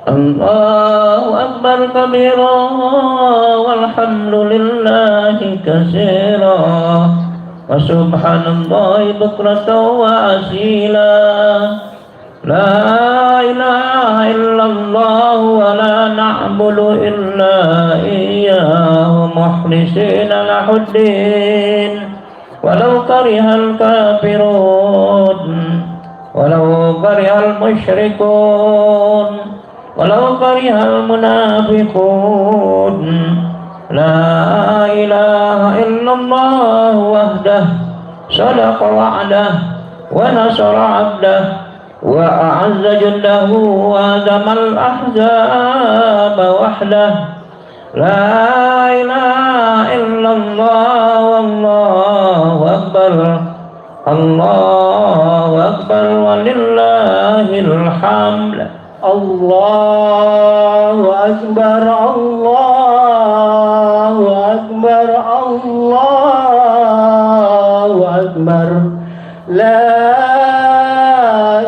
الله أكبر كبيرا والحمد لله كثيرا وسبحان الله بكرة وأصيلا لا إله إلا الله ولا نعبد إلا إياه مخلصين له الدين ولو كره الكافرون ولو كره المشركون ولو كره المنافقون لا إله إلا الله وحده صدق وعده ونصر عبده وأعز جنده وهزم الأحزاب وحده لا إله إلا الله والله أكبر الله أكبر ولله الحمد الله أكبر الله أكبر الله أكبر لا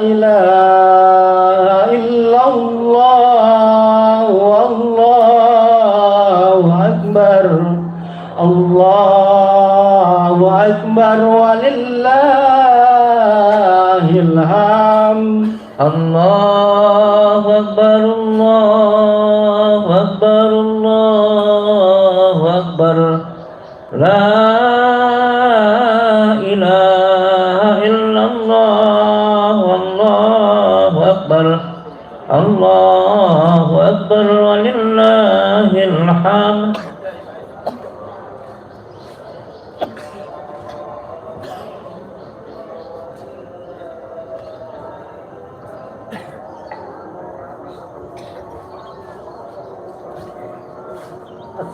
إله إلا الله والله أكبر الله أكبر ولله الحمد الله أكبر الله أكبر الله أكبر لا إله إلا الله الله أكبر الله أكبر ولله الحمد.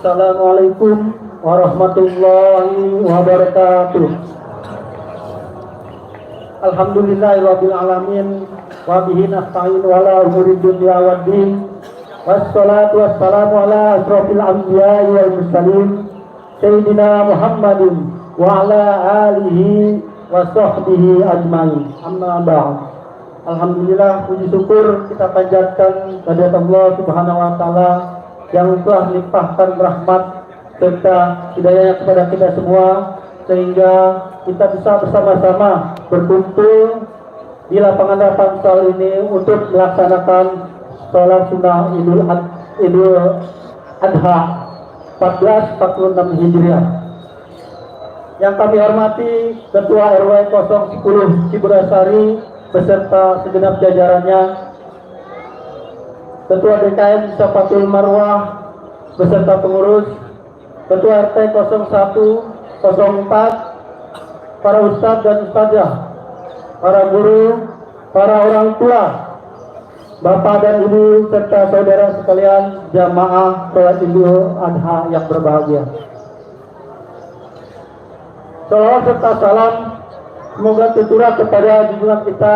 Assalamualaikum warahmatullahi wabarakatuh. Alhamdulillahirabbil alamin wa bihi nasta'in wa la umuri dunya waddin. Wassalatu wassalamu ala asrofil anbiya'i wal mursalin sayyidina Muhammadin wa ala alihi wa sahbihi ajmain. Amma ba'd. Alhamdulillah, puji syukur kita panjatkan kepada Allah Subhanahu wa taala yang telah melimpahkan rahmat serta hidayahnya kepada kita semua, sehingga kita bisa bersama-sama berkumpul di lapangan Rapansal ini untuk melaksanakan sholat sunnah Idul Adha 1446 Hijriah. Yang kami hormati Ketua RW 010 Ciburasari beserta segenap jajarannya, Ketua DKM Safatul Marwah beserta pengurus, Ketua RT 01, 04, para ustadz dan ustadzah, para guru, para orang tua, bapak dan ibu serta saudara sekalian jamaah sholat Idul Adha yang berbahagia. Salawat serta salam semoga tercurah kepada junjungan kita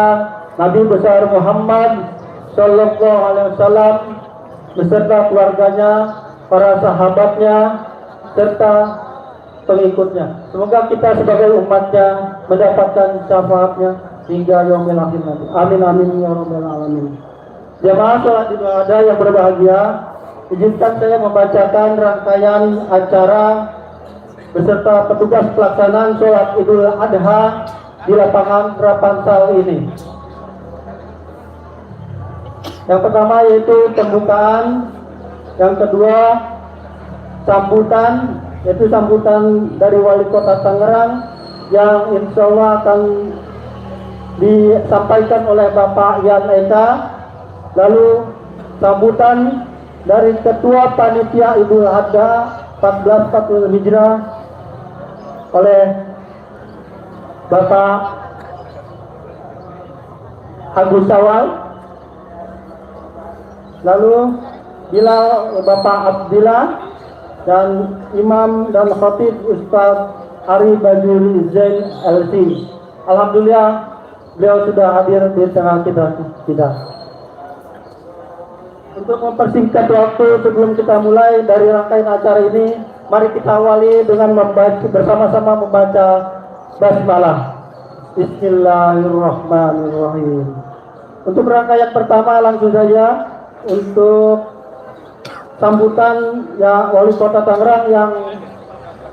Nabi besar Muhammad Sallallahu Alaihi Wasallam beserta keluarganya, para sahabatnya, serta pengikutnya. Semoga kita sebagai umatnya mendapatkan syafaatnya hingga yaumil akhir nanti. Amin amin ya rabbal alamin. Jamaah sholat Idul Adha yang berbahagia, izinkan saya membacakan rangkaian acara beserta petugas pelaksanaan sholat Idul Adha di lapangan Rapansal ini. Yang pertama yaitu pembukaan, yang kedua sambutan, yaitu sambutan dari Wali Kota Tangerang yang insya Allah akan disampaikan oleh Bapak Yan Eka. Lalu sambutan dari Ketua Panitia Idul Adha 1446 Hijrah oleh Bapak Agus Sawal. Lalu bila Bapak Abdillah dan Imam dan Khatib Ustadz Ari Bajuri Zain LC. Alhamdulillah beliau sudah hadir di tengah kita. Untuk mempersingkat waktu sebelum kita mulai dari rangkaian acara ini, mari kita awali dengan bersama-sama membaca basmalah. Bismillahirrahmanirrahim. Untuk rangkaian pertama langsung saja untuk sambutan ya Wali Kota Tangerang yang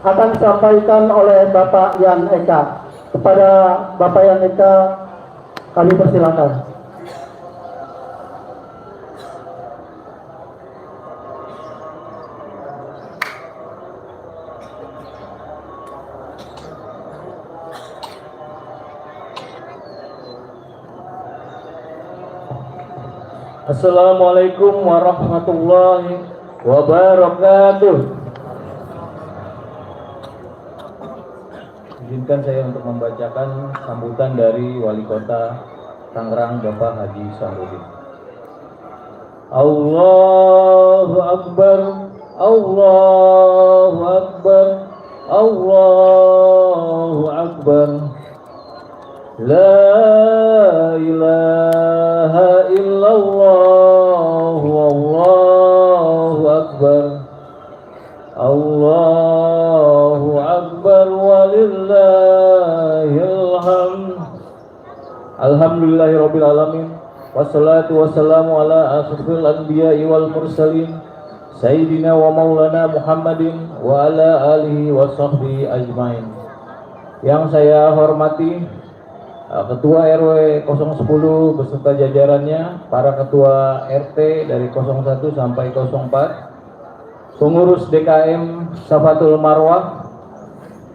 akan disampaikan oleh Bapak Yan Eka. Kepada Bapak Yan Eka kami persilakan. Assalamualaikum warahmatullahi wabarakatuh. Izinkan saya untuk membacakan sambutan dari Wali Kota Tangerang Bapak Haji Sahrudin. Allahu Akbar, Allahu Akbar, Allahu Akbar. La ilaha illallah, wallahu akbar. Allahu akbar walillahil hamd. Alhamdulillahirabbil alamin. Wassalatu wassalamu ala asyrofil anbiya'i wal mursalin sayyidina wa maulana Muhammadin wa ala alihi wa sahbihi ajmain. Yang saya hormati Ketua RW 010 beserta jajarannya, para ketua RT dari 01 sampai 04, pengurus DKM Safatul Marwah,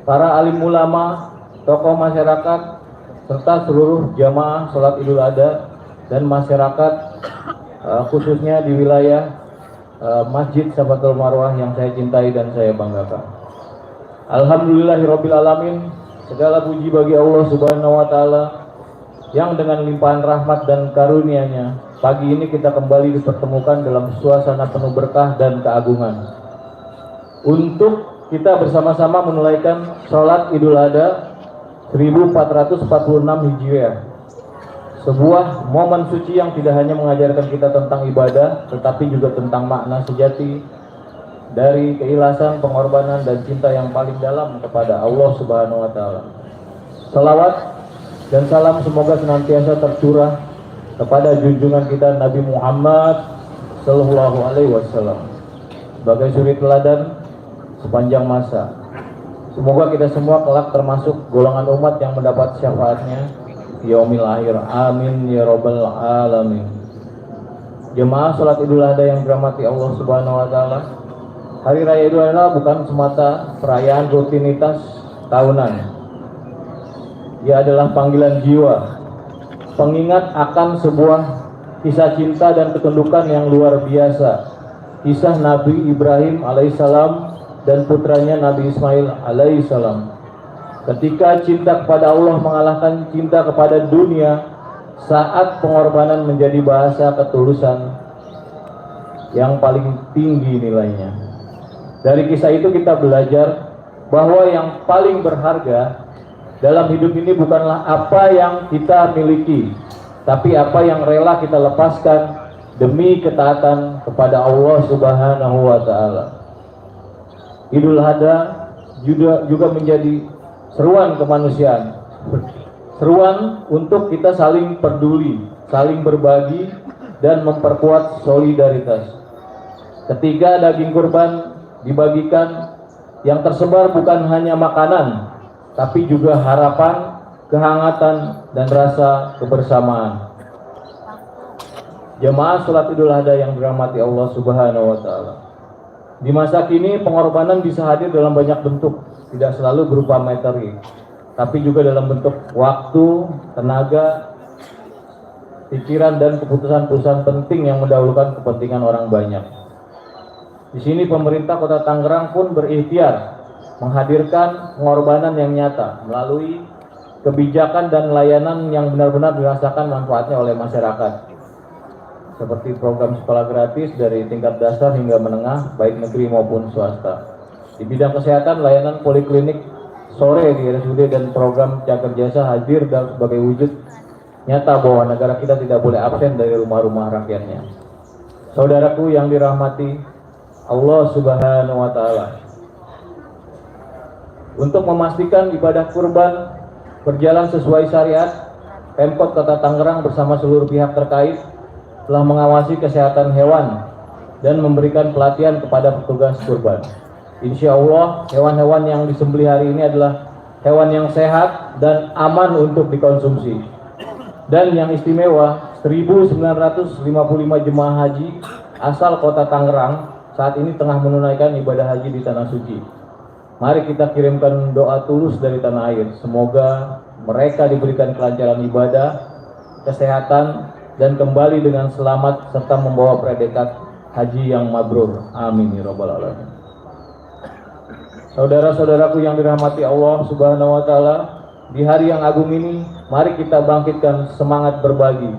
para alim ulama, tokoh masyarakat, serta seluruh jamaah sholat Idul Adha dan masyarakat khususnya di wilayah Masjid Safatul Marwah yang saya cintai dan saya banggakan. Alhamdulillahirabbil alamin. Segala puji bagi Allah Subhanahu wa Ta'ala yang dengan limpahan rahmat dan karunia-Nya pagi ini kita kembali dipertemukan dalam suasana penuh berkah dan keagungan untuk kita bersama-sama menunaikan sholat Idul Adha 1446 Hijriah, sebuah momen suci yang tidak hanya mengajarkan kita tentang ibadah tetapi juga tentang makna sejati dari keikhlasan, pengorbanan dan cinta yang paling dalam kepada Allah Subhanahu wa Ta'ala. Salawat dan salam semoga senantiasa tercurah kepada junjungan kita Nabi Muhammad Sallallahu Alaihi Wasallam sebagai suri teladan sepanjang masa. Semoga kita semua kelak termasuk golongan umat yang mendapat syafaatnya di yaumil akhir. Amin ya rabbal alamin. Jemaah salat Idul Adha yang dirahmati Allah Subhanahu wa Ta'ala, Hari Raya Idul Adha bukan semata perayaan rutinitas tahunan. Ia adalah panggilan jiwa, pengingat akan sebuah kisah cinta dan ketundukan yang luar biasa. Kisah Nabi Ibrahim alaihissalam dan putranya Nabi Ismail alaihissalam. Ketika cinta kepada Allah mengalahkan cinta kepada dunia, saat pengorbanan menjadi bahasa ketulusan yang paling tinggi nilainya. Dari kisah itu kita belajar bahwa yang paling berharga dalam hidup ini bukanlah apa yang kita miliki, tapi apa yang rela kita lepaskan demi ketaatan kepada Allah Subhanahu wa Ta'ala. Idul Adha juga menjadi seruan kemanusiaan, seruan untuk kita saling peduli, saling berbagi dan memperkuat solidaritas. Ketika daging kurban dibagikan, yang tersebar bukan hanya makanan tapi juga harapan, kehangatan dan rasa kebersamaan. Jemaah salat Idul Adha yang dirahmati Allah Subhanahu wa Ta'ala, di masa kini pengorbanan bisa hadir dalam banyak bentuk, tidak selalu berupa materi tapi juga dalam bentuk waktu, tenaga, pikiran dan keputusan-keputusan penting yang mendahulukan kepentingan orang banyak. Di sini pemerintah Kota Tangerang pun berikhtiar menghadirkan pengorbanan yang nyata melalui kebijakan dan layanan yang benar-benar dirasakan manfaatnya oleh masyarakat, seperti program sekolah gratis dari tingkat dasar hingga menengah baik negeri maupun swasta. Di bidang kesehatan, layanan poliklinik sore di RSUD dan program Caker Jasa hadir dan sebagai wujud nyata bahwa negara kita tidak boleh absen dari rumah-rumah rakyatnya. Saudaraku yang dirahmati Allah Subhanahu wa Ta'ala, untuk memastikan ibadah kurban berjalan sesuai syariat, Pemkot Kota Tangerang bersama seluruh pihak terkait telah mengawasi kesehatan hewan dan memberikan pelatihan kepada petugas kurban. Insya Allah hewan-hewan yang disembelih hari ini adalah hewan yang sehat dan aman untuk dikonsumsi. Dan yang istimewa, 1955 jemaah haji asal kota Tangerang saat ini tengah menunaikan ibadah haji di Tanah Suci. Mari kita kirimkan doa tulus dari tanah air. Semoga mereka diberikan kelancaran ibadah, kesehatan, dan kembali dengan selamat serta membawa predikat haji yang mabrur. Amin ya rabbal alamin. Saudara-saudaraku yang dirahmati Allah Subhanahu wa taala, di hari yang agung ini, mari kita bangkitkan semangat berbagi.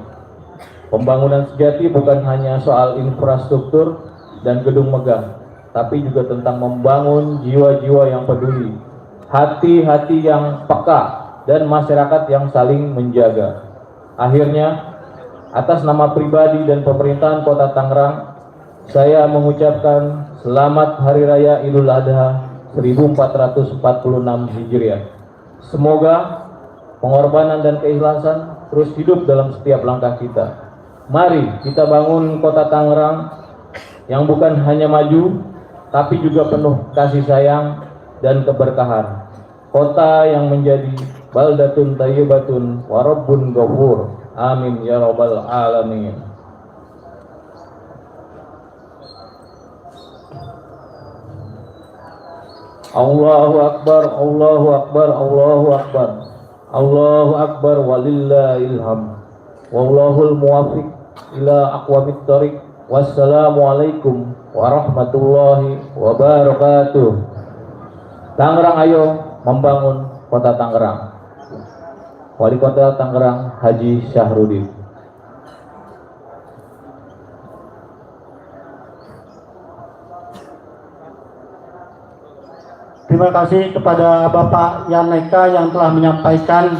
Pembangunan sejati bukan hanya soal infrastruktur dan gedung megah, tapi juga tentang membangun jiwa-jiwa yang peduli, hati-hati yang peka, dan masyarakat yang saling menjaga. Akhirnya, atas nama pribadi dan pemerintahan Kota Tangerang, saya mengucapkan selamat Hari Raya Idul Adha 1446 Hijriah. Semoga pengorbanan dan keikhlasan terus hidup dalam setiap langkah kita. Mari kita bangun Kota Tangerang yang bukan hanya maju, tapi juga penuh kasih sayang dan keberkahan. Kota yang menjadi baldatun thayyibatun wa rabbun ghafur. Amin ya rabbal alamin. Allahu akbar, Allahu akbar, Allahu akbar. Allahu akbar walillahil hamd. Wallahul muwaffiq ila aqwamit thoriq. Wassalamualaikum warahmatullahi wabarakatuh. Tangerang ayo membangun Kota Tangerang. Wali Kota Tangerang Haji Syahrudin. Terima kasih kepada Bapak Yaneka yang telah menyampaikan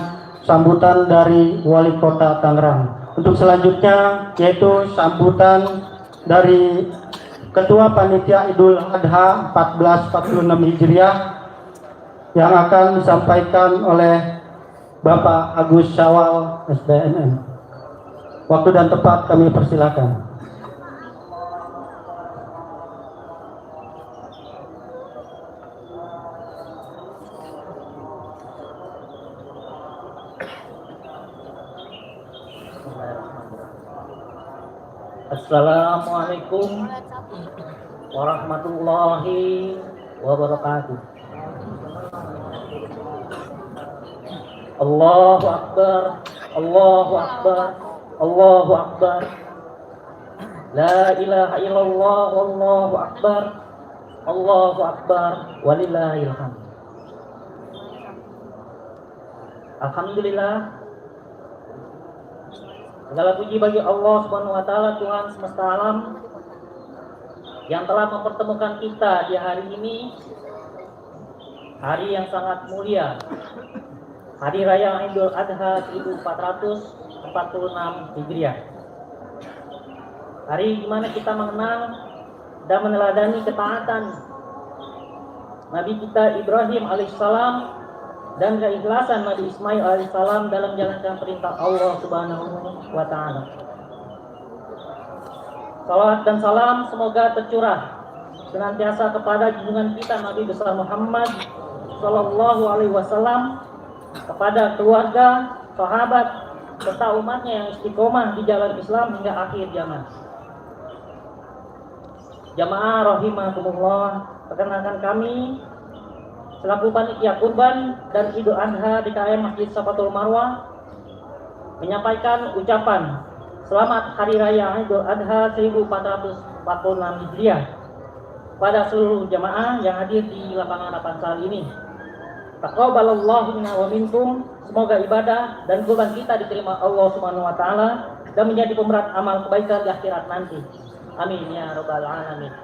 sambutan dari Wali Kota Tangerang. Untuk selanjutnya yaitu sambutan dari Ketua Panitia Idul Adha 1446 Hijriah yang akan disampaikan oleh Bapak Agus Syawal SDNN. Waktu dan tempat kami persilakan. Assalamualaikum warahmatullahi wabarakatuh. Allahu akbar, Allahu akbar, Allahu akbar. La ilaha illallah, Allahu akbar, Allahu akbar, walillahil hamd. Alhamdulillah, segala puji bagi Allah Subhanahu wa taala, Tuhan semesta alam yang telah mempertemukan kita di hari ini, hari yang sangat mulia, Hari Raya Idul Adha 1446 Hijriah. Hari di mana kita mengenal dan meneladani ketaatan Nabi kita Ibrahim alaihissalam dan keikhlasan Nabi Ismail alaihissalam dalam menjalankan perintah Allah Subhanahu wa taala. Salawat dan salam semoga tercurah senantiasa kepada junjungan kita Nabi besar Muhammad sallallahu alaihi wasallam, kepada keluarga, sahabat, serta umatnya yang istiqomah di jalan Islam hingga akhir zaman. Jamaah rahimakumullah, perkenalkan kami selaku panitia kurban dan Idul Adha DKM Masjid Safatul Marwah menyampaikan ucapan selamat Hari Raya Idul Adha 1446 Hijriah pada seluruh jamaah yang hadir di lapangan Rapansal ini. Taqabbalallahu minna wa minkum. Semoga ibadah dan kurban kita diterima Allah Subhanahu wa taala dan menjadi pemberat amal kebaikan di akhirat nanti. Amin ya rabbal alamin.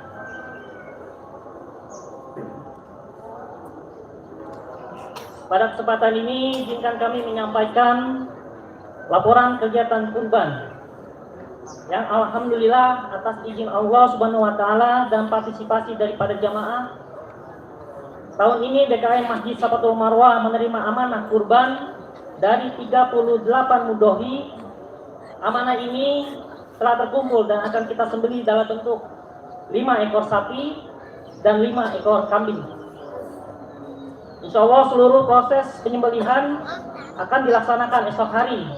Pada kesempatan ini izinkan kami menyampaikan laporan kegiatan kurban yang alhamdulillah atas izin Allah Subhanahu wa taala dan partisipasi daripada jamaah, tahun ini DKM Masjid Safatul Marwah menerima amanah kurban dari 38 mudhohi. Amanah ini telah terkumpul dan akan kita sembelih dalam bentuk 5 ekor sapi dan 5 ekor kambing. Insya Allah seluruh proses penyembelihan akan dilaksanakan esok hari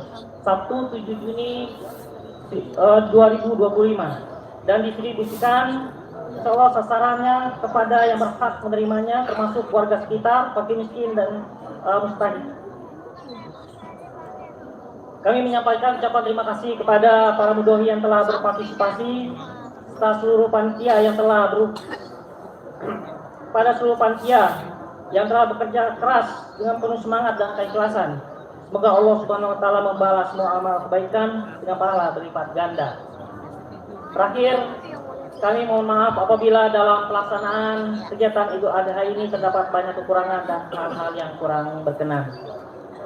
Sabtu 7 Juni 2025 dan didistribusikan insya Allah sasarannya kepada yang berhak menerimanya, termasuk warga sekitar, fakir miskin dan mustahik. Kami menyampaikan ucapan terima kasih kepada para mudhohi yang telah berpartisipasi, serta seluruh panitia yang telah yang telah bekerja keras dengan penuh semangat dan keikhlasan. Semoga Allah Subhanahu wa taala membalas semua amal kebaikan dengan pahala berlipat ganda. Terakhir, kami mohon maaf apabila dalam pelaksanaan kegiatan Idul Adha ini terdapat banyak kekurangan dan hal-hal yang kurang berkenan.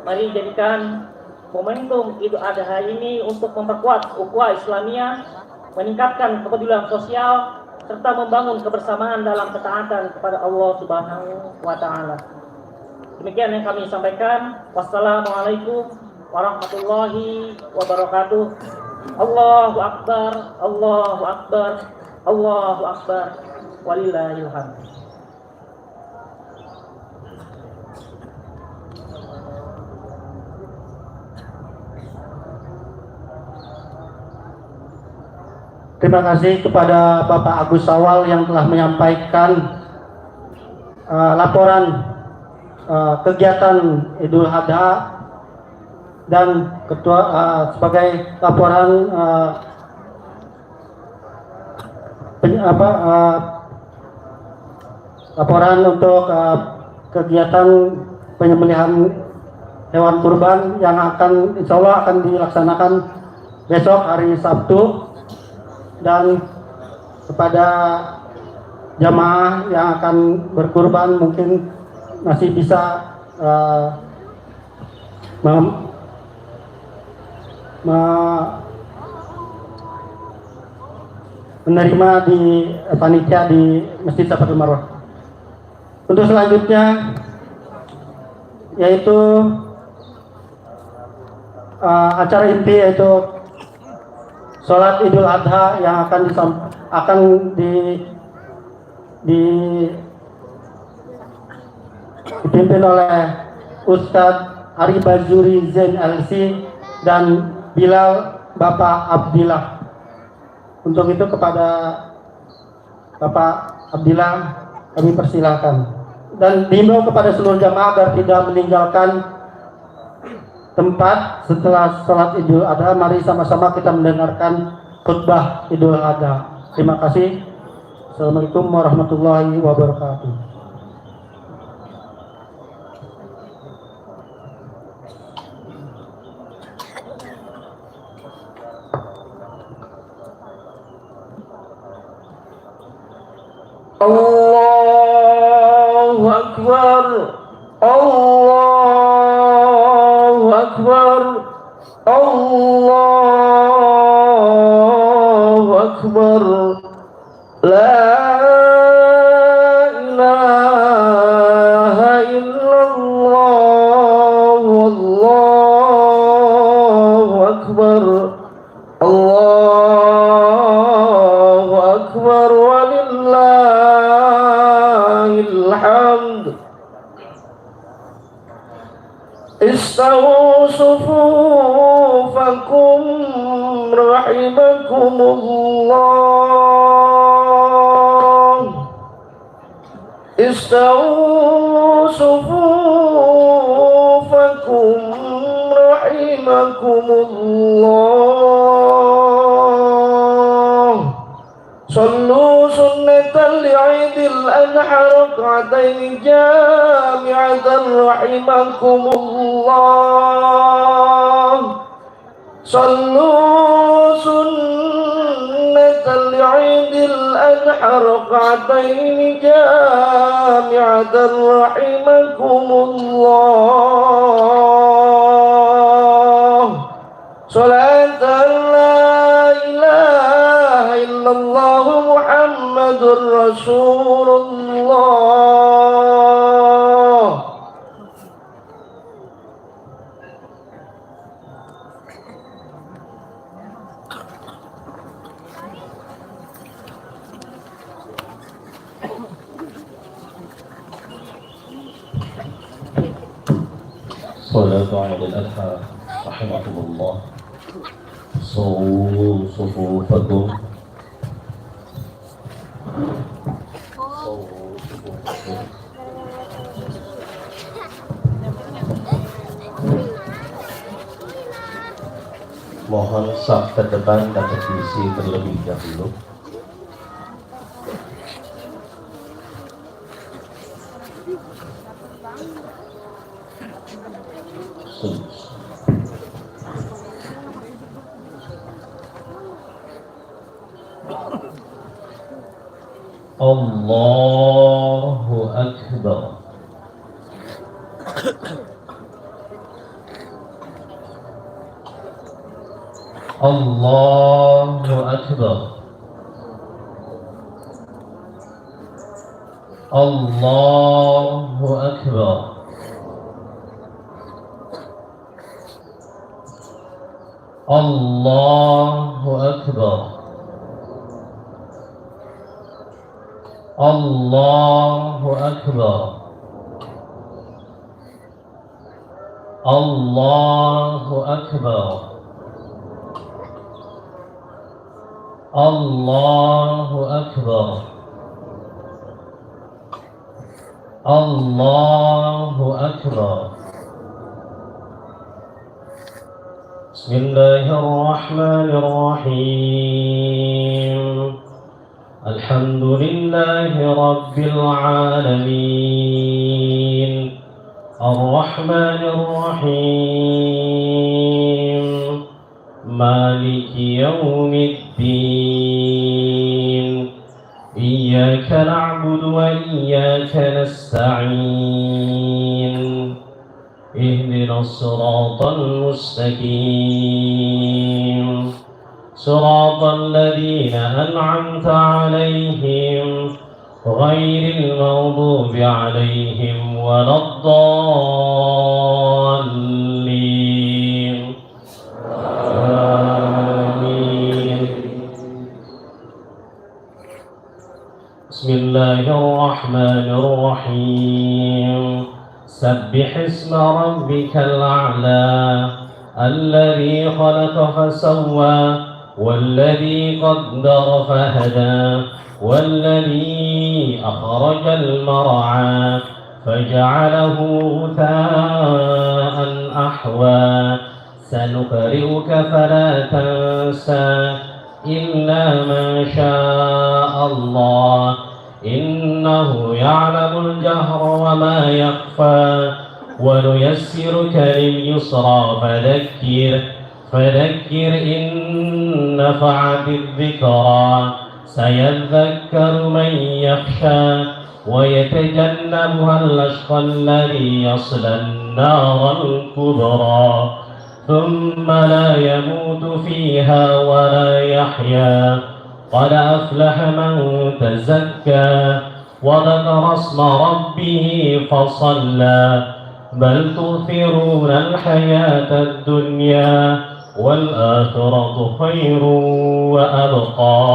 Mari jadikan momentum Idul Adha ini untuk memperkuat ukhuwah Islamiyah, meningkatkan kepedulian sosial, serta membangun kebersamaan dalam ketaatan kepada Allah Subhanahu wa taala. Demikian yang kami sampaikan. Wassalamualaikum warahmatullahi wabarakatuh. Allahu akbar, Allahu akbar, Allahu akbar. Walillahil hamd. Terima kasih kepada Bapak Agus Sawal yang telah menyampaikan laporan kegiatan Idul Adha dan sebagai laporan laporan untuk kegiatan penyembelihan hewan kurban yang insya Allah akan dilaksanakan besok hari Sabtu. Dan kepada jamaah yang akan berkurban mungkin masih bisa menerima di panitia di Masjid Safatul Marwah. Untuk selanjutnya yaitu acara inti yaitu Sholat Idul Adha yang akan dipimpin oleh Ustadz Ari Bazuri Zain LC dan Bilal Bapak Abdillah. Untuk itu kepada Bapak Abdillah kami persilahkan dan diimbau kepada seluruh jamaah agar tidak meninggalkan tempat setelah sholat Idul Adha. Mari sama-sama kita mendengarkan khutbah Idul Adha. Terima kasih. Assalamualaikum warahmatullahi wabarakatuh. Allahu Akbar. Allahu Akbar. Allahu Akbar. La ilaha illallah. Allahu Akbar. Allahu Akbar. Walillahil hamd. Istawu sufufakum rahimakumullah. Istawu sufufakum rahimakumullah. Sallu sunnatan li'idil adha rak'ataini jami'atan rahimakumullah. Sallu sunnatan li'idil adha rak'ataini jami'atan rahimakumullah. Salatan la ilaha illallah Muhammadur Rasulullah. صلاة عيد الأضحى رحمكم الله. صووا صفوفكم. صووا صفوفكم. Mohon saf ke depan dapat diisi terlebih dahulu. Allahu Akbar. Allahu Akbar. Allahu Akbar. Allahu Akbar. Allahu Akbar. Allahu Akbar. Allahu Akbar. Allahu Akbar. Bismillahirrahmanirrahim. Alhamdulillahi Rabbil Alamin. Ar-Rahmanir-Rahim. Maliki Yawmiddin. Iyyaka na'budu wa iyyaka nasta'in. Ihdinas siratal mustaqim. صراط الذين أنعمت عليهم غير المغضوب عليهم ولا الضالين. آمين. بسم الله الرحمن الرحيم. سبح اسم ربك الأعلى الذي خلق فسوى والذي قدر فهدى والذي أخرج المرعى فجعله غثاء أحوى سنقرئك فلا تنسى إلا ما شاء الله إنه يعلم الجهر وما يخفى ونيسرك لليسرى فذكر إن نفعت الذكرى سيذكر من يخشى ويتجنبها الأشقى الذي يصلى النار الكبرى ثم لا يموت فيها ولا يحيا قد أفلح من تزكى وذكر اسم ربه فصلى بل تؤثرون الحياة الدنيا والآخرة خير وأبقى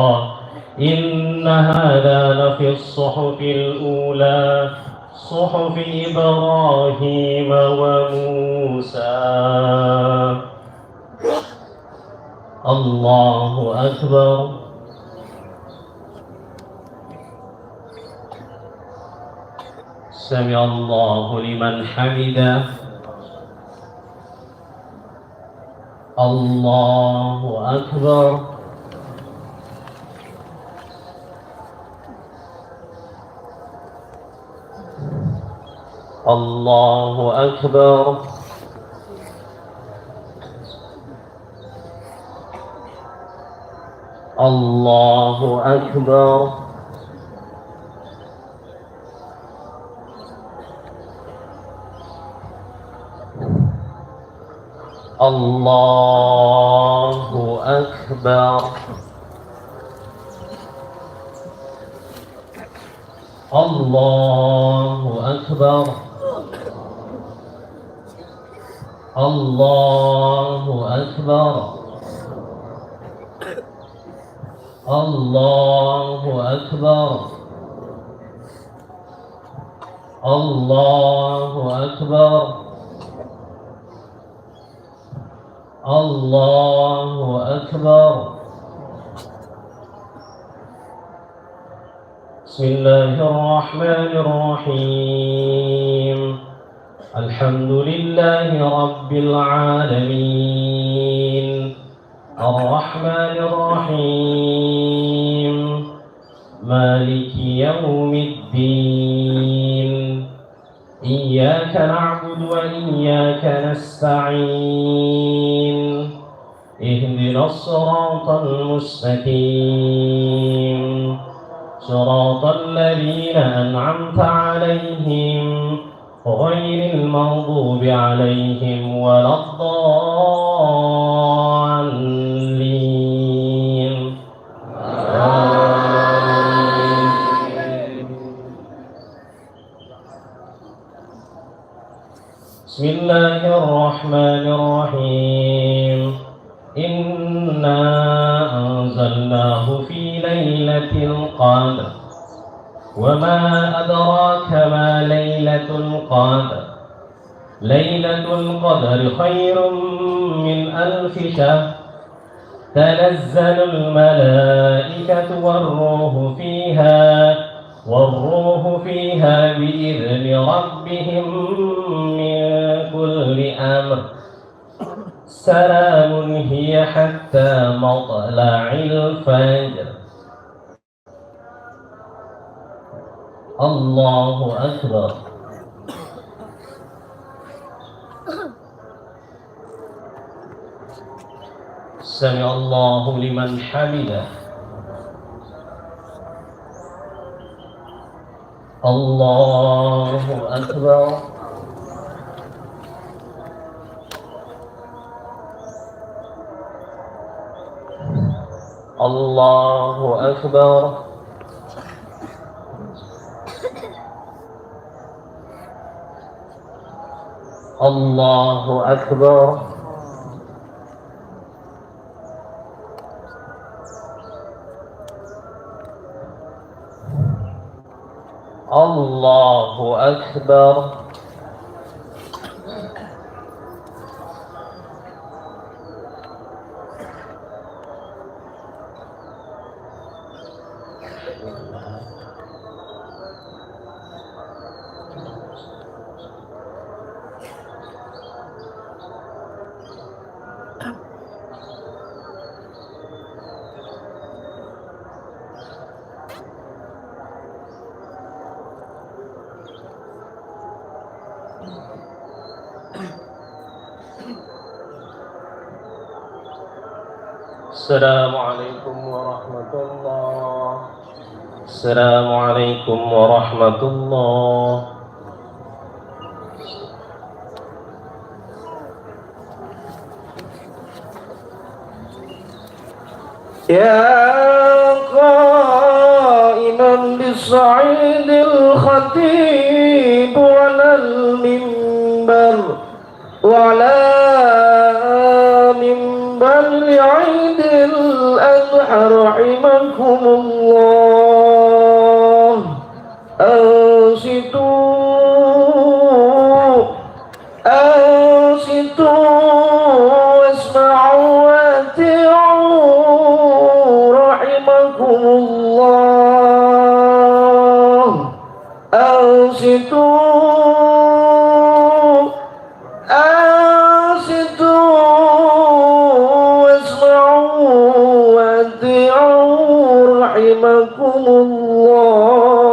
إن هذا لفي الصحف الأولى صحف إبراهيم وموسى. الله أكبر. سمع الله لمن حمده. الله أكبر. الله أكبر. الله أكبر. الله أكبر. الله أكبر. الله أكبر. الله أكبر. الله أكبر. الله أكبر. بسم الله الرحمن الرحيم. الحمد لله رب العالمين الرحمن الرحيم مالك يوم الدين إياك نعبد وإياك نستعين اهدنا الصراط المستقيم صراط الذين أنعمت عليهم غير المغضوب عليهم ولا الضالين. بسم الله الرحمن الرحيم. إنا أنزلناه في ليلة القدر وما أدراك ما ليلة القدر. ليلة القدر خير من 1000 شهر. تنزل الملائكة والروح فيها بإذن ربهم من كل أمر. سلام هي حتى مطلع الفجر. الله أكبر. سمع الله لمن حمده. الله أكبر. الله أكبر. الله أكبر. الله أكبر. السلام عليكم ورحمة الله. السلام عليكم ورحمة الله. يا قائما بالصعيد الخطيب على المنبر وعلى منبر العيد الأضحى رحمكم الله. أنصتوا واسمعوا واتعوا رحمكم الله. أنصتوا رحمكم الله.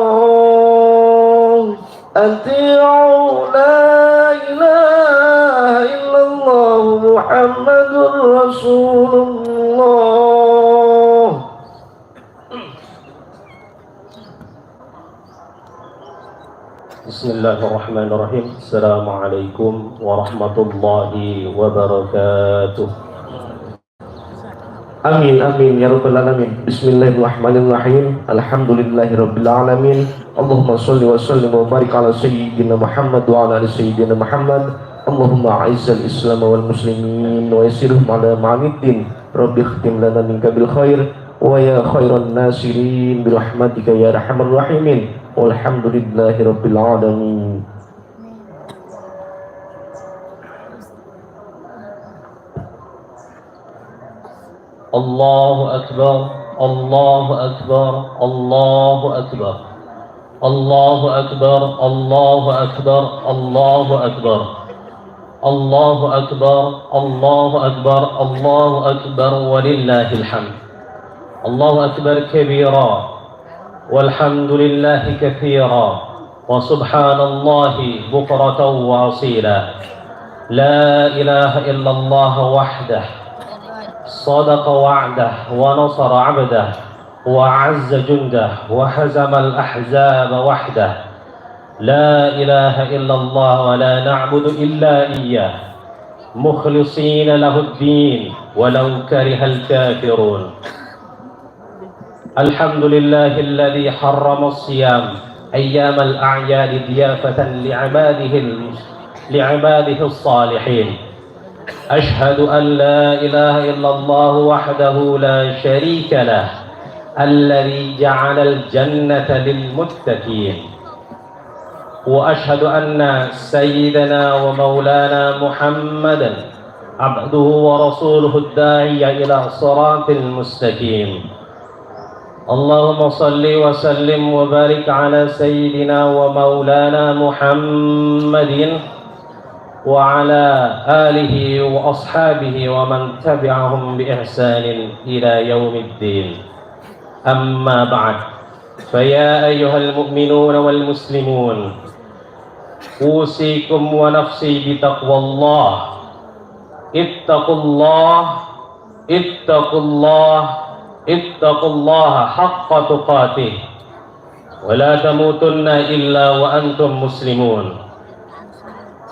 أطيعوا لا إله إلا الله محمد رسول الله. بسم الله الرحمن الرحيم. السلام عليكم ورحمة الله وبركاته. Amin amin ya rabbal alamin. Bismillahirrahmanirrahim. Alhamdulillahirabbil alamin. Allahumma shalli wa sallim wa barik ala sayyidina Muhammad wa ala ali sayyidina Muhammad. Allahumma a'izzal islam wal muslimin wa yassirhum ala ma'aniddin. Rabbi khtim lana minka bil khair wa ya khairan nasirin bi rahmatika ya arhamar rahimin. Walhamdulillahirabbil alamin. الله أكبر الله أكبر الله أكبر الله أكبر الله أكبر الله أكبر الله أكبر الله أكبر الله أكبر ولله الحمد الله أكبر كبيرا والحمد لله كثيرا وسبحان الله بكرة وأصيلا لا إله إلا الله وحده صدق وعده ونصر عبده وعز جنده وهزم الأحزاب وحده لا إله إلا الله ولا نعبد إلا إياه مخلصين له الدين ولو كره الكافرون الحمد لله الذي حرم الصيام أيام الأعياد ضيافة لعباده الصالحين أشهد أن لا إله إلا الله وحده لا شريك له الذي جعل الجنة للمتقين وأشهد أن سيدنا ومولانا محمدا عبده ورسوله الداعي إلى صراط المستقيم اللهم صل وسلم وبارك على سيدنا ومولانا محمد وعلى آله وأصحابه ومن تبعهم بإحسان إلى يوم الدين أما بعد فيا أيها المؤمنون والمسلمون أوصيكم ونفسي بتقوى الله اتقوا الله اتقوا الله اتقوا الله حق تقاته ولا تموتن إلا وأنتم مسلمون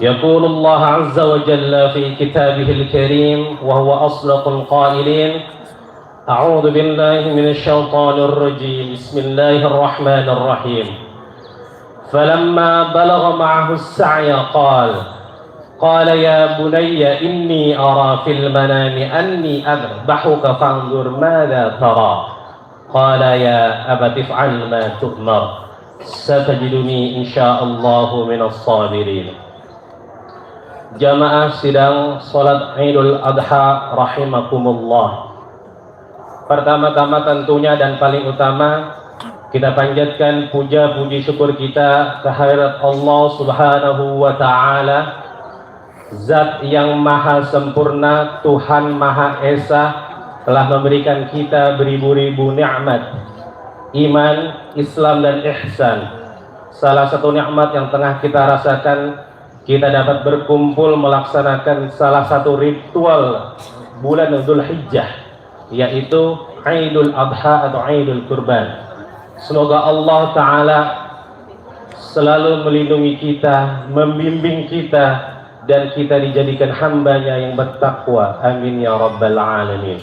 يقول الله عز وجل في كتابه الكريم وهو أصدق القائلين أعوذ بالله من الشيطان الرجيم بسم الله الرحمن الرحيم فلما بلغ معه السعي قال يا بني إني أرى في المنام أني أذبحك فانظر ماذا ترى قال يا أبت افعل ما تؤمر ستجدني إن شاء الله من الصابرين. Jamaah sidang salat Idul Adha rahimakumullah. Pertama-tama tentunya dan paling utama kita panjatkan puja puji syukur kita kehadirat Allah Subhanahu wa taala, Zat yang maha sempurna, Tuhan Maha Esa, telah memberikan kita beribu-ribu nikmat, iman, Islam dan ihsan. Salah satu nikmat yang tengah kita rasakan, kita dapat berkumpul melaksanakan salah satu ritual bulan Dzulhijjah, yaitu Idul Adha atau Idul Kurban. Semoga Allah Ta'ala selalu melindungi kita, membimbing kita, dan kita dijadikan hambanya yang bertakwa. Amin ya rabbal alamin.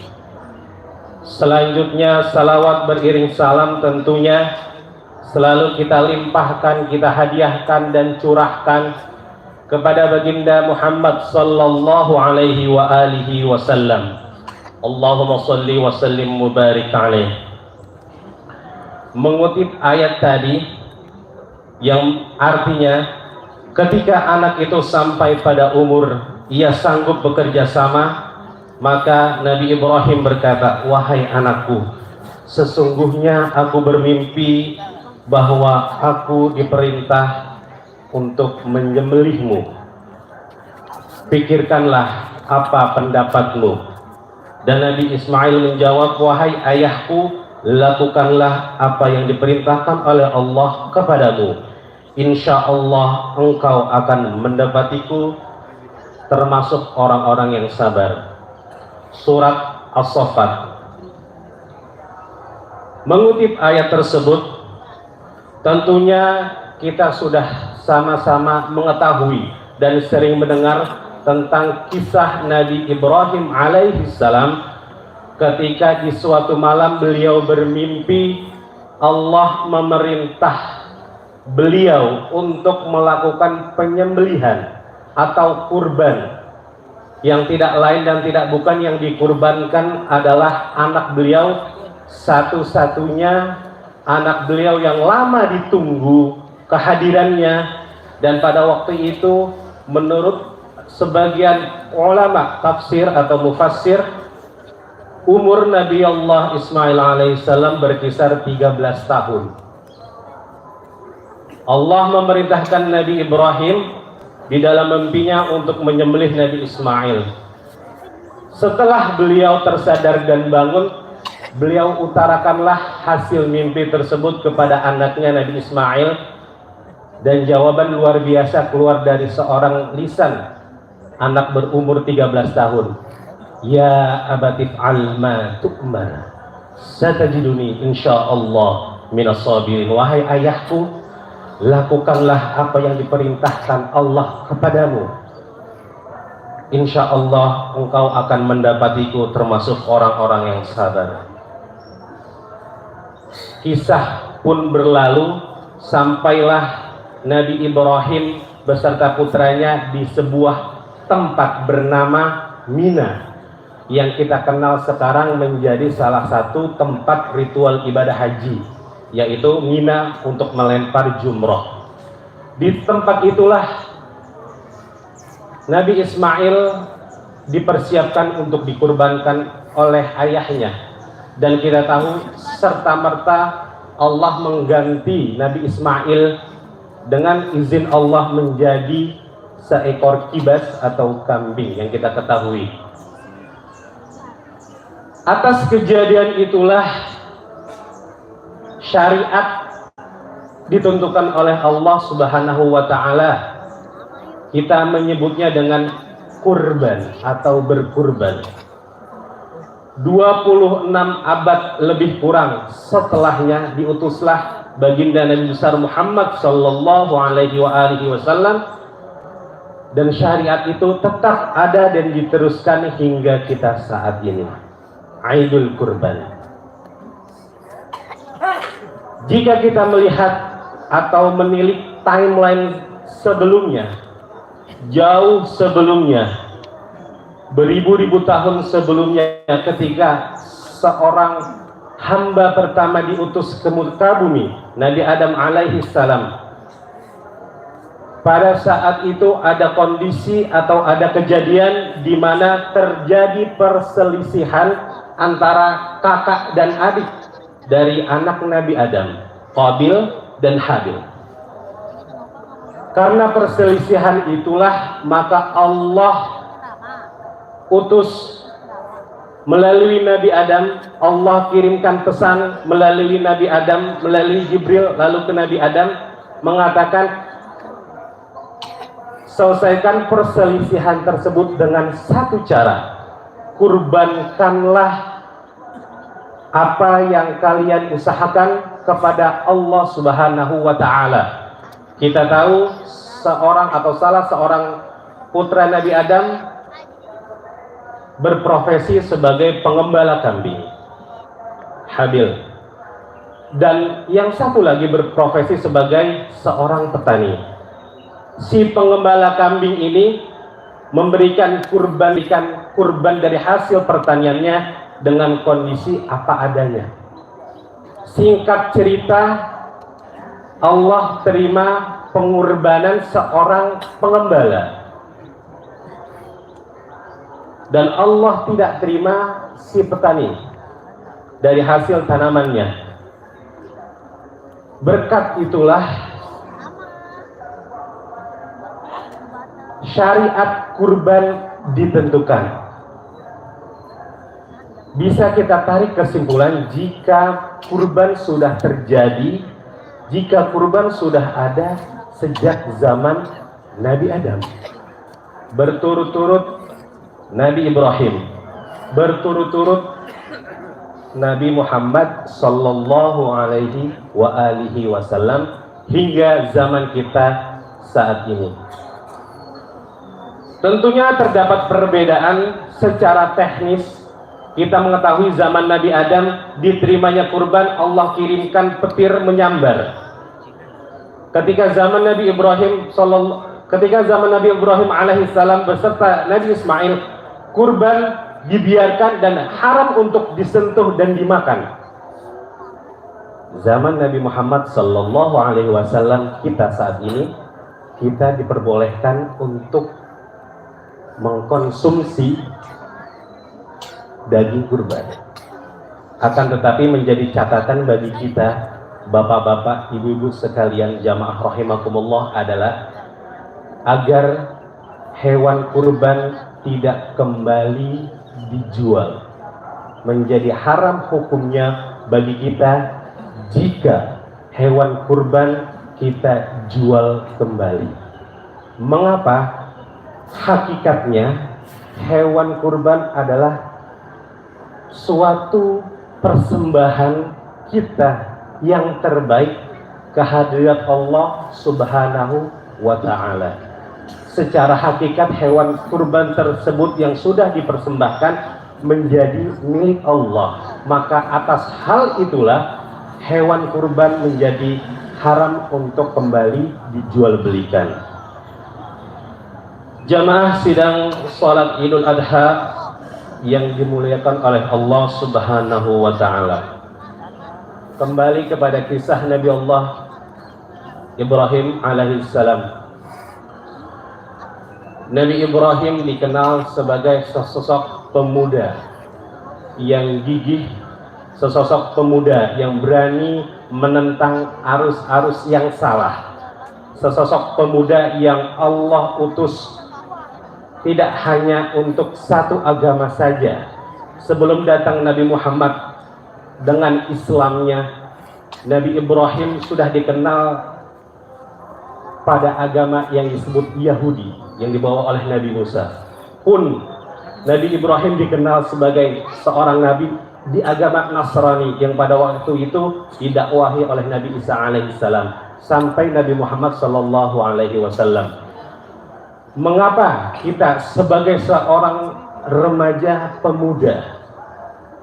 Selanjutnya salawat beriring salam tentunya selalu kita limpahkan, kita hadiahkan dan curahkan kepada baginda Muhammad sallallahu alaihi wa alihi wasallam. Allahumma salli wa sallim mubarik alaih. Mengutip ayat tadi yang artinya ketika anak itu sampai pada umur ia sanggup bekerja sama, maka Nabi Ibrahim berkata, wahai anakku, sesungguhnya aku bermimpi bahwa aku diperintah untuk menyembelihmu. Pikirkanlah apa pendapatmu. Dan Nabi Ismail menjawab, wahai ayahku, lakukanlah apa yang diperintahkan oleh Allah kepadamu. Insya Allah engkau akan mendapatiku termasuk orang-orang yang sabar. Surat As-Saffat. Mengutip ayat tersebut, tentunya kita sudah sama-sama mengetahui dan sering mendengar tentang kisah Nabi Ibrahim alaihissalam ketika di suatu malam beliau bermimpi Allah memerintah beliau untuk melakukan penyembelihan atau kurban, yang tidak lain dan tidak bukan yang dikurbankan adalah anak beliau, satu-satunya anak beliau yang lama ditunggu kehadirannya. Dan pada waktu itu menurut sebagian ulama tafsir atau mufassir, umur Nabi Allah Ismail alaihissalam berkisar 13 tahun. Allah memerintahkan Nabi Ibrahim di dalam mimpinya untuk menyembelih Nabi Ismail. Setelah beliau tersadar dan bangun, beliau utarakanlah hasil mimpi tersebut kepada anaknya Nabi Ismail, dan jawaban luar biasa keluar dari seorang lisan anak berumur 13 tahun. Ya abatif alma tu'mar satajiduni insyaallah minas sabirin. Wahai ayahku, lakukanlah apa yang diperintahkan Allah kepadamu. Insya Allah engkau akan mendapatiku termasuk orang-orang yang sabar. Kisah pun berlalu sampailah Nabi Ibrahim beserta putranya di sebuah tempat bernama Mina, yang kita kenal sekarang menjadi salah satu tempat ritual ibadah haji, yaitu Mina untuk melempar jumroh. Di tempat itulah Nabi Ismail dipersiapkan untuk dikurbankan oleh ayahnya, dan kita tahu serta-merta Allah mengganti Nabi Ismail dengan izin Allah menjadi seekor kibas atau kambing yang kita ketahui. Atas kejadian itulah syariat ditentukan oleh Allah Subhanahu wa ta'ala. Kita menyebutnya dengan kurban atau berkurban. 26 abad lebih kurang setelahnya diutuslah baginda Nabi besar Muhammad sallallahu alaihi wasallam, dan syariat itu tetap ada dan diteruskan hingga kita saat ini. Aidul Kurban. Jika kita melihat atau menilik timeline sebelumnya, jauh sebelumnya, beribu-ribu tahun sebelumnya, ketika seorang hamba pertama diutus ke muka bumi, Nabi Adam alaihi salam, pada saat itu ada kondisi atau ada kejadian di mana terjadi perselisihan antara kakak dan adik dari anak Nabi Adam, Qabil dan Habil. Karena perselisihan itulah maka Allah utus melalui Nabi Adam, Allah kirimkan pesan melalui Nabi Adam, melalui Jibril lalu ke Nabi Adam, mengatakan selesaikan perselisihan tersebut dengan satu cara, kurbankanlah apa yang kalian usahakan kepada Allah Subhanahu wa ta'ala. Kita tahu seorang atau salah seorang putra Nabi Adam berprofesi sebagai pengembala kambing, Habil, dan yang satu lagi berprofesi sebagai seorang petani. Si pengembala kambing ini memberikan kurban dari hasil pertaniannya dengan kondisi apa adanya. Singkat cerita, Allah terima pengorbanan seorang pengembala, dan Allah tidak terima si petani dari hasil tanamannya. Berkat itulah syariat kurban ditentukan. Bisa kita tarik kesimpulan, jika kurban sudah terjadi, jika kurban sudah ada sejak zaman Nabi Adam, berturut-turut Nabi Ibrahim, berturut-turut Nabi Muhammad sallallahu alaihi wa alihi wasallam, hingga zaman kita saat ini. Tentunya terdapat perbedaan secara teknis. Kita mengetahui zaman Nabi Adam diterimanya kurban, Allah kirimkan petir menyambar. Ketika zaman Nabi Ibrahim alaihissalam beserta Nabi Ismail, kurban dibiarkan dan haram untuk disentuh dan dimakan. Zaman Nabi Muhammad sallallahu alaihi wasallam kita saat ini, kita diperbolehkan untuk mengkonsumsi daging kurban. Akan tetapi menjadi catatan bagi kita, bapak-bapak, ibu-ibu sekalian jamaah rahimakumullah, adalah agar hewan kurban tidak kembali dijual. Menjadi haram hukumnya bagi kita jika hewan kurban kita jual kembali. Mengapa? Hakikatnya hewan kurban adalah suatu persembahan kita yang terbaik kehadirat Allah Subhanahu wa ta'ala. Secara hakikat hewan kurban tersebut yang sudah dipersembahkan menjadi milik Allah. Maka atas hal itulah hewan kurban menjadi haram untuk kembali dijual belikan. Jamaah sidang salat Idul Adha yang dimuliakan oleh Allah Subhanahu wa ta'ala, kembali kepada kisah Nabi Allah Ibrahim alaihissalam. Nabi Ibrahim dikenal sebagai sosok pemuda yang gigih, sosok pemuda yang berani menentang arus-arus yang salah, sosok pemuda yang Allah utus tidak hanya untuk satu agama saja. Sebelum datang Nabi Muhammad dengan Islamnya, Nabi Ibrahim sudah dikenal pada agama yang disebut Yahudi yang dibawa oleh Nabi Musa. Pun Nabi Ibrahim dikenal sebagai seorang nabi di agama Nasrani yang pada waktu itu didakwahi oleh Nabi Isa alaihissalam sampai Nabi Muhammad sallallahu alaihi wasallam. Mengapa kita sebagai seorang remaja pemuda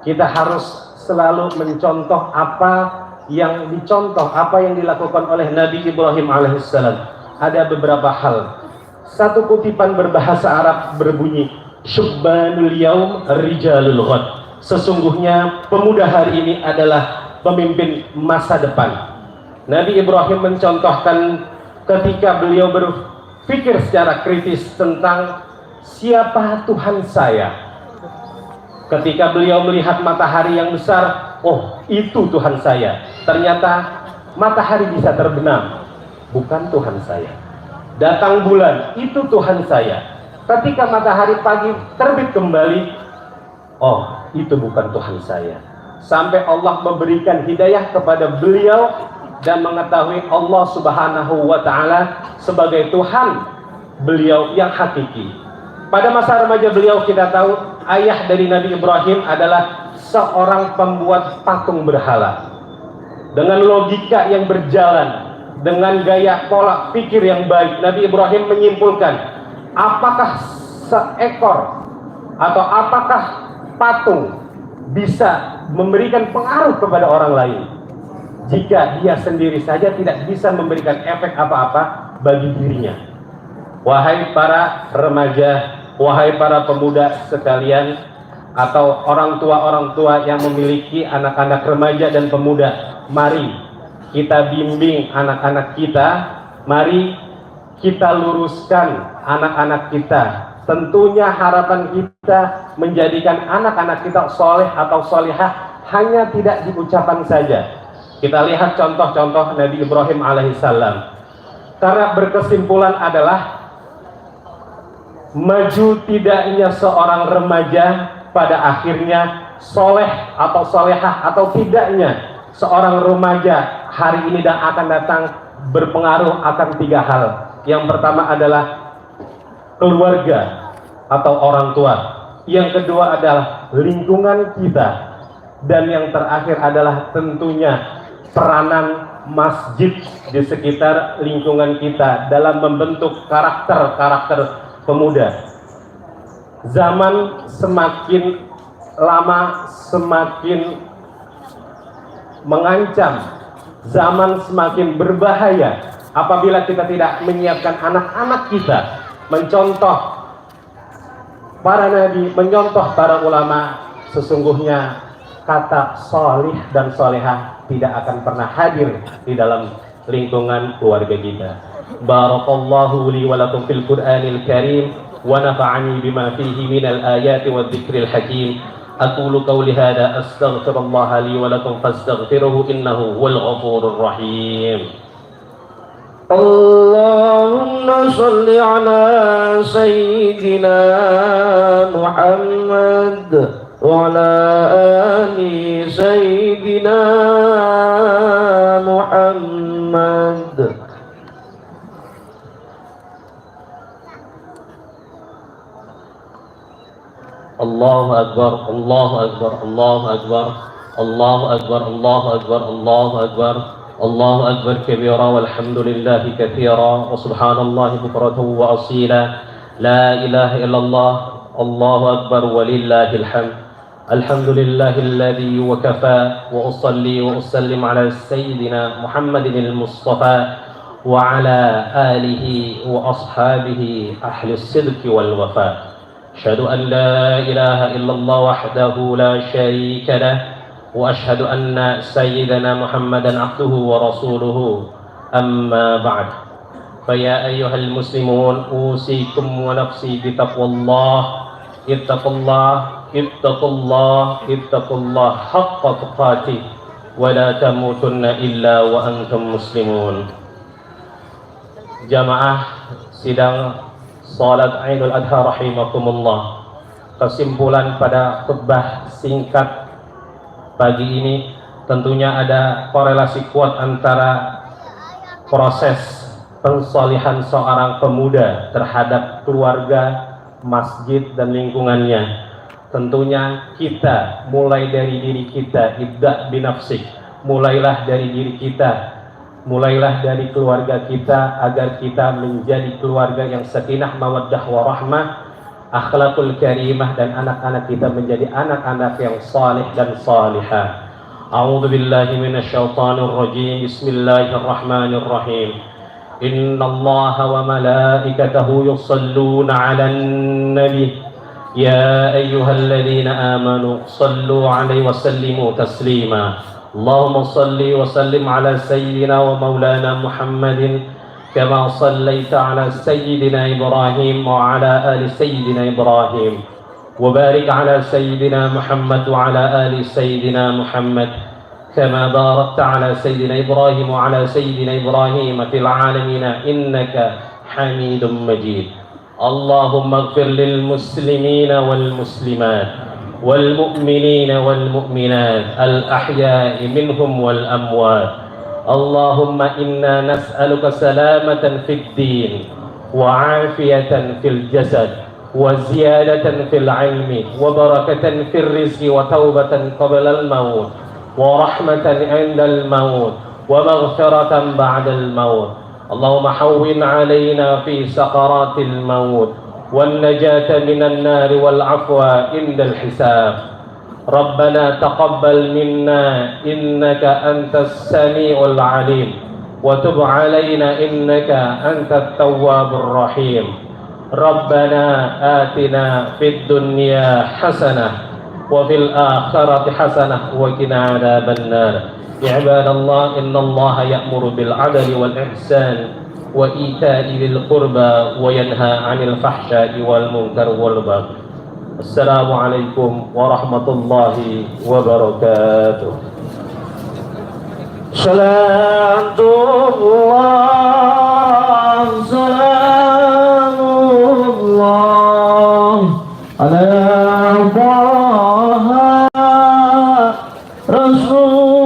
kita harus selalu mencontoh apa yang dicontoh, apa yang dilakukan oleh Nabi Ibrahim alaihissalam? Ada beberapa hal. Satu kutipan berbahasa Arab berbunyi, Syubbanul yaum rijalul ghad. Sesungguhnya pemuda hari ini adalah pemimpin masa depan. Nabi Ibrahim mencontohkan ketika beliau berpikir secara kritis tentang siapa Tuhan saya. Ketika beliau melihat matahari yang besar, oh itu Tuhan saya. Ternyata matahari bisa terbenam, bukan Tuhan saya. Datang bulan, itu Tuhan saya. Ketika matahari pagi terbit kembali, oh itu bukan Tuhan saya. Sampai Allah memberikan hidayah kepada beliau dan mengetahui Allah Subhanahu wa ta'ala sebagai Tuhan beliau yang hakiki. Pada masa remaja beliau kita tahu ayah dari Nabi Ibrahim adalah seorang pembuat patung berhala. Dengan logika yang berjalan, dengan gaya pola pikir yang baik, Nabi Ibrahim menyimpulkan apakah seekor atau apakah patung bisa memberikan pengaruh kepada orang lain jika dia sendiri saja tidak bisa memberikan efek apa-apa bagi dirinya. Wahai para remaja, wahai para pemuda sekalian, atau orang tua yang memiliki anak-anak remaja dan pemuda, mari kita bimbing anak-anak kita, mari kita luruskan anak-anak kita. Tentunya harapan kita menjadikan anak-anak kita soleh atau solihah hanya tidak di ucapan saja. Kita lihat contoh-contoh Nabi Ibrahim alaihissalam. Karena berkesimpulan adalah maju tidaknya seorang remaja pada akhirnya soleh atau solehah atau tidaknya seorang remaja hari ini dan akan datang berpengaruh akan tiga hal. Yang pertama adalah keluarga atau orang tua. Yang kedua adalah lingkungan kita. Dan yang terakhir adalah tentunya peranan masjid di sekitar lingkungan kita dalam membentuk karakter pemuda. Zaman semakin lama semakin mengancam, zaman semakin berbahaya apabila kita tidak menyiapkan anak-anak kita mencontoh para nabi, mencontoh para ulama. Sesungguhnya kata solih dan solehah tidak akan pernah hadir di dalam lingkungan keluarga kita. Barakallahu li wa lakum fil Qur'anil Karim wa nafa'ani bima fihi minal ayati wa dzikril hakim. أقول قولي هذا أستغفر الله لي ولكم فاستغفروه إنه هو الغفور الرحيم. اللهم صل على سيدنا محمد وعلى آل سيدنا محمد. الله أكبر الله أكبر الله أكبر الله أكبر الله أكبر الله أكبر الله أكبر كبيرا والحمد لله كثيرا وسبحان الله بكرة وأصيلا لا إله إلا الله الله أكبر ولله الحمد. الحمد لله الذي وكفى وأصلي وأسلم على سيدنا محمد المصطفى وعلى آله وأصحابه أهل الصدق والوفاء. أشهد أن لا إله إلا الله وحده لا شريك له وأشهد أن سيدنا محمدا عبده ورسوله. أما بعد فيا أيها المسلمون أوصيكم ونفسي بتقوى الله. اتقوا الله اتقوا الله اتقوا الله حق تقاته ولا تموتن إلا وأنتم مسلمون. Jamaah sidang salat Idul Adha rahimakumullah. Kesimpulan pada khutbah singkat pagi ini tentunya ada korelasi kuat antara proses pensalihan seorang pemuda terhadap keluarga, masjid dan lingkungannya. Tentunya kita mulai dari diri kita, ibda binafsik, mulailah dari diri kita, mulailah dari keluarga kita agar kita menjadi keluarga yang sakinah mawaddah warahmah, akhlakul karimah, dan anak-anak kita menjadi anak-anak yang salih dan salihah. A'udzu billahi minasyaitonir rajim. Bismillahirrahmanirrahim. Innallaha wa malaikatahu yusalluna 'alan nabi ya ayyuhalladzina amanu shallu 'alaihi wa sallimu taslima. اللهم صل وسلم على سيدنا ومولانا محمد كما صليت على سيدنا إبراهيم وعلى آل سيدنا إبراهيم وبارك على سيدنا محمد وعلى آل سيدنا محمد كما باركت على سيدنا إبراهيم وعلى سيدنا إبراهيم في العالمين إنك حميد مجيد. اللهم اغفر للمسلمين والمسلمات والمؤمنين والمؤمنات الأحياء منهم والأموات. اللهم إنا نسألك سلامة في الدين وعافية في الجسد وزيادة في العلم وبركة في الرزق وتوبة قبل الموت ورحمة عند الموت ومغفرة بعد الموت. اللهم حون علينا في سقرات الموت والنجاة من النار والعفو عند الحساب. ربنا تقبل منا إنك أنت السميع العليم وتب علينا إنك أنت التواب الرحيم. ربنا آتنا في الدنيا حسنة وفي الآخرة حسنة وقنا عذاب النار. عباد الله إن الله يأمر بالعدل والإحسان وإيتاء ذي القربى وينهى عن الفحشاء والمنكر والبغي. السلام عليكم ورحمة الله وبركاته. صلاة الله سلام الله على طه رسول